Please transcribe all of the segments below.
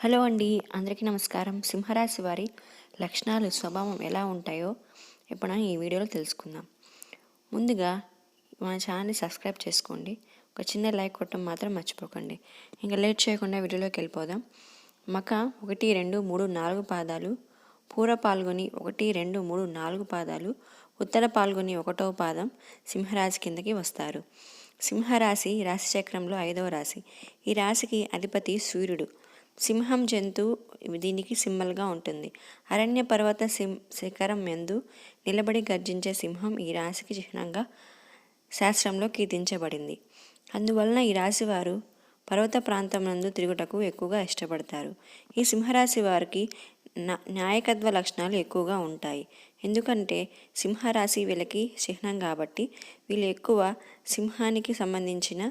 Hello అండి, అందరికీ నమస్కారం. సింహరాశి వారి లక్షణాలు, స్వభావం ఎలా ఉంటాయో ఇప్పుడు ఈ వీడియోలో తెలుసుకుందాం. ముందుగా మన ఛానల్ని సబ్స్క్రైబ్ చేసుకోండి. ఒక చిన్న లైక్ కొట్టడం మాత్రం మర్చిపోకండి. ఇంకా లేట్ చేయకుండా వీడియోలోకి వెళ్ళిపోదాం. మక 1, 2, 3, 4 పాదాలు, పూర పాల్గొని 1, 2, 3, 4 పాదాలు, ఉత్తర పాల్గొని 1వ పాదం సింహరాశి కిందకి వస్తారు. సింహరాశి రాశి చక్రంలో 5వ రాశి. ఈ రాశికి అధిపతి సూర్యుడు. సింహం జంతువు దీనికి సింబల్గా ఉంటుంది. అరణ్య పర్వత శిఖరం యందు నిలబడి గర్జించే సింహం ఈ రాశికి చిహ్నంగా శాస్త్రంలో కీర్తించబడింది. అందువలన ఈ రాశి వారు పర్వత ప్రాంతం నందు తిరుగుటకు ఎక్కువగా ఇష్టపడతారు. ఈ సింహరాశి వారికి నాయకత్వ లక్షణాలు ఎక్కువగా ఉంటాయి. ఎందుకంటే సింహరాశి వీళ్ళకి చిహ్నం కాబట్టి వీళ్ళు ఎక్కువ సింహానికి సంబంధించిన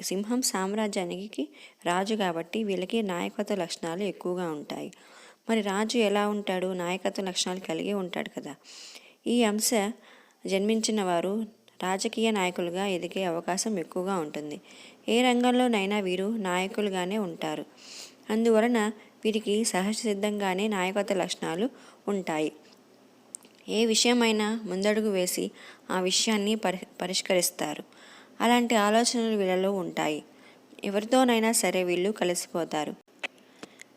సింహం సామ్రాజ్యానికి రాజు కాబట్టి వీళ్ళకి నాయకత్వ లక్షణాలు ఎక్కువగా ఉంటాయి. మరి రాజు ఎలా ఉంటాడు? నాయకత్వ లక్షణాలు కలిగి ఉంటాడు కదా. ఈ అంశ జన్మించిన వారు రాజకీయ నాయకులుగా ఎదిగే అవకాశం ఎక్కువగా ఉంటుంది. ఏ రంగంలోనైనా వీరు నాయకులుగానే ఉంటారు. అందువలన వీరికి సహజ సిద్ధంగానే నాయకత్వ లక్షణాలు ఉంటాయి. ఏ విషయమైనా ముందడుగు వేసి ఆ విషయాన్ని పరిష్కరిస్తారు. అలాంటి ఆలోచనలు వీళ్ళలో ఉంటాయి. ఎవరితోనైనా సరే వీళ్ళు కలిసిపోతారు.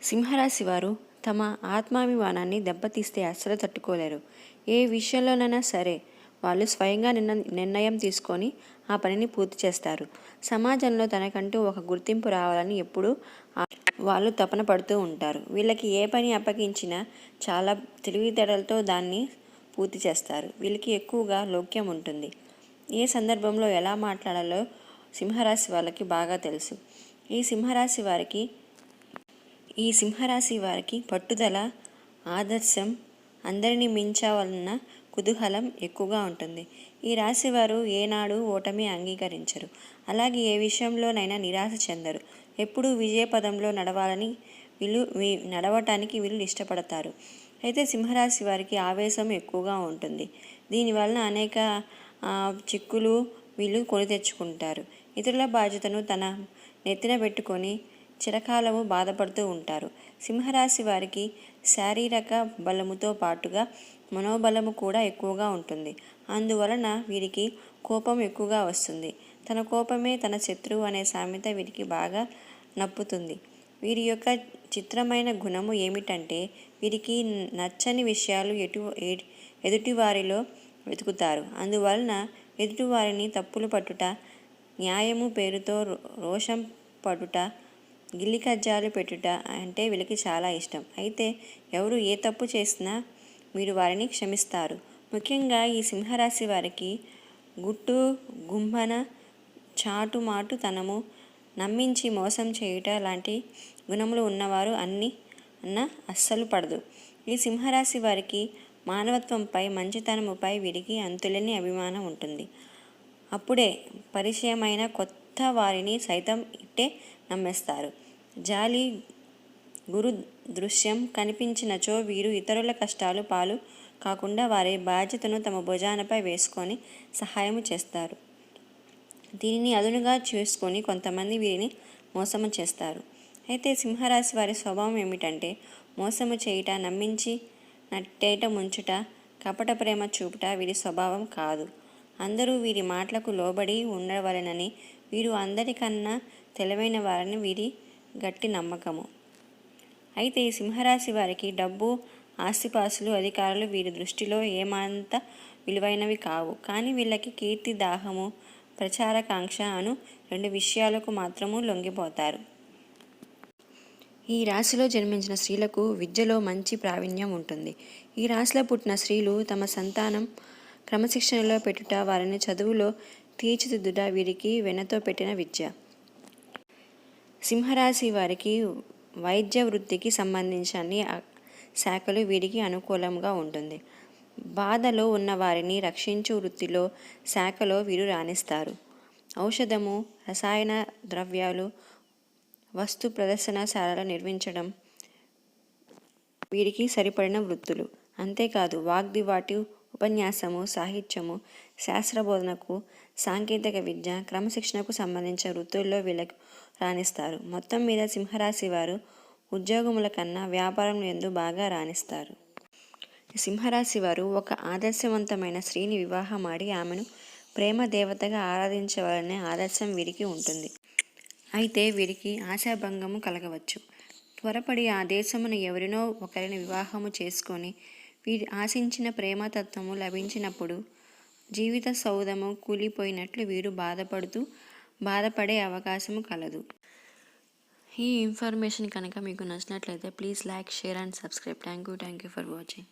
సింహరాశి వారు తమ ఆత్మాభిమానాన్ని దెబ్బతీస్తే అస్సలు తట్టుకోలేరు. ఏ విషయంలోనైనా సరే వాళ్ళు స్వయంగా నిర్ణయం తీసుకొని ఆ పనిని పూర్తి చేస్తారు. సమాజంలో తనకంటూ ఒక గుర్తింపు రావాలని ఎప్పుడూ వాళ్ళు తపన పడుతూ ఉంటారు. వీళ్ళకి ఏ పని అప్పగించినా చాలా తెలివితేటలతో దాన్ని పూర్తి చేస్తారు. వీళ్ళకి ఎక్కువగా లౌక్యం ఉంటుంది. ఏ సందర్భంలో ఎలా మాట్లాడాలో సింహరాశి వాళ్ళకి బాగా తెలుసు. ఈ సింహరాశి వారికి పట్టుదల, ఆదర్శం, అందరినీ మించాలన్న కుతూహలం ఎక్కువగా ఉంటుంది. ఈ రాశి వారు ఏనాడు ఓటమి అంగీకరించరు. అలాగే ఏ విషయంలోనైనా నిరాశ చెందరు. ఎప్పుడూ విజయపదంలో నడవటానికి వీళ్ళు ఇష్టపడతారు. అయితే సింహరాశి వారికి ఆవేశం ఎక్కువగా ఉంటుంది. దీనివలన అనేక చిక్కులు వీళ్ళు కొని తెచ్చుకుంటారు. ఇతరుల బాధ్యతను తన నెత్తిన పెట్టుకొని చిరకాలము బాధపడుతూ ఉంటారు. సింహరాశి వారికి శారీరక బలముతో పాటుగా మనోబలము కూడా ఎక్కువగా ఉంటుంది. అందువలన వీరికి కోపం ఎక్కువగా వస్తుంది. తన కోపమే తన శత్రువు అనే సామెత వీరికి బాగా నప్పుతుంది. వీరి యొక్క చిత్రమైన గుణము ఏమిటంటే వీరికి నచ్చని విషయాలు ఎదుటివారిలో వెతుకుతారు. అందువలన ఎదుటివారిని తప్పులు పట్టుట, న్యాయము పేరుతో రోషం పడుట, గిల్లికజ్జాలు పెట్టుట అంటే వీళ్ళకి చాలా ఇష్టం. అయితే ఎవరు ఏ తప్పు చేసినా మీరు వారిని క్షమిస్తారు. ముఖ్యంగా ఈ సింహరాశి వారికి గుట్టు గుంభన, చాటుమాటుతనము, నమ్మించి మోసం చేయుట లాంటి గుణములు ఉన్నవారు అస్సలు పడదు. ఈ సింహరాశి వారికి మానవత్వంపై, మంచితనముపై వీరికి అంతులేని అభిమానం ఉంటుంది. అప్పుడే పరిచయమైన కొత్త వారిని సైతం ఇట్టే నమ్మేస్తారు. జాలి గురు దృశ్యం కనిపించినచో వీరు ఇతరుల కష్టాలు పాలు కాకుండా వారి బాధ్యతను తమ భుజానపై వేసుకొని సహాయం చేస్తారు. దీనిని అదునుగా చేసుకొని కొంతమంది వీరిని మోసము చేస్తారు. అయితే సింహరాశి వారి స్వభావం ఏమిటంటే మోసము చేయుట, నమ్మించి నట్టేట ముంచుట, కపట ప్రేమ చూపుట వీరి స్వభావం కాదు. అందరూ వీరి మాటలకు లోబడి ఉండవలెనని, వీరు అందరికన్నా తెలివైన వారిని వీరి గట్టి నమ్మకము. అయితే ఈ సింహరాశి వారికి డబ్బు, ఆస్తిపాస్తులు, అధికారులు వీరి దృష్టిలో ఏమంత విలువైనవి కావు. కానీ వీళ్ళకి కీర్తి దాహము, ప్రచారకాంక్ష అను 2 విషయాలకు మాత్రము లొంగిపోతారు. ఈ రాశిలో జన్మించిన స్త్రీలకు విద్యలో మంచి ప్రావీణ్యం ఉంటుంది. ఈ రాశిలో పుట్టిన స్త్రీలు తమ సంతానం క్రమశిక్షణలో పెట్టుట, వారిని చదువులో తీర్చిదిద్దుట వీరికి వెన్నతో పెట్టిన విద్య. సింహరాశి వారికి వైద్య వృత్తికి సంబంధించిన అన్ని శాఖలు వీరికి అనుకూలంగా ఉంటుంది. బాధలో ఉన్న వారిని రక్షించు వృత్తిలో శాఖలో వీరు రాణిస్తారు. ఔషధము, రసాయన ద్రవ్యాలు, వస్తు ప్రదర్శనశాలలు నిర్మించడం వీరికి సరిపడిన వృత్తులు. అంతేకాదు వాగ్దివాటి, ఉపన్యాసము, సాహిత్యము, శాస్త్రబోధనకు, సాంకేతిక విద్య, క్రమశిక్షణకు సంబంధించిన వృత్తుల్లో వీళ్ళకు రాణిస్తారు. మొత్తం మీద సింహరాశి వారు ఉద్యోగముల కన్నా వ్యాపారం యందు బాగా రాణిస్తారు. సింహరాశి వారు ఒక ఆదర్శవంతమైన స్త్రీని వివాహమాడి ఆమెను ప్రేమ దేవతగా ఆరాధించవాలనే ఆదర్శం వీరికి ఉంటుంది. అయితే వీరికి ఆశాభంగము కలగవచ్చు. త్వరపడి ఆ దేశమున ఎవరినో ఒకరిని వివాహము చేసుకొని వీరి ఆశించిన ప్రేమతత్వము లభించినప్పుడు జీవిత సౌధము కూలిపోయినట్లు వీరు బాధపడే అవకాశము కలదు. ఈ ఇన్ఫర్మేషన్ కనుక మీకు నచ్చినట్లయితే please like, share and subscribe. Thank you for watching.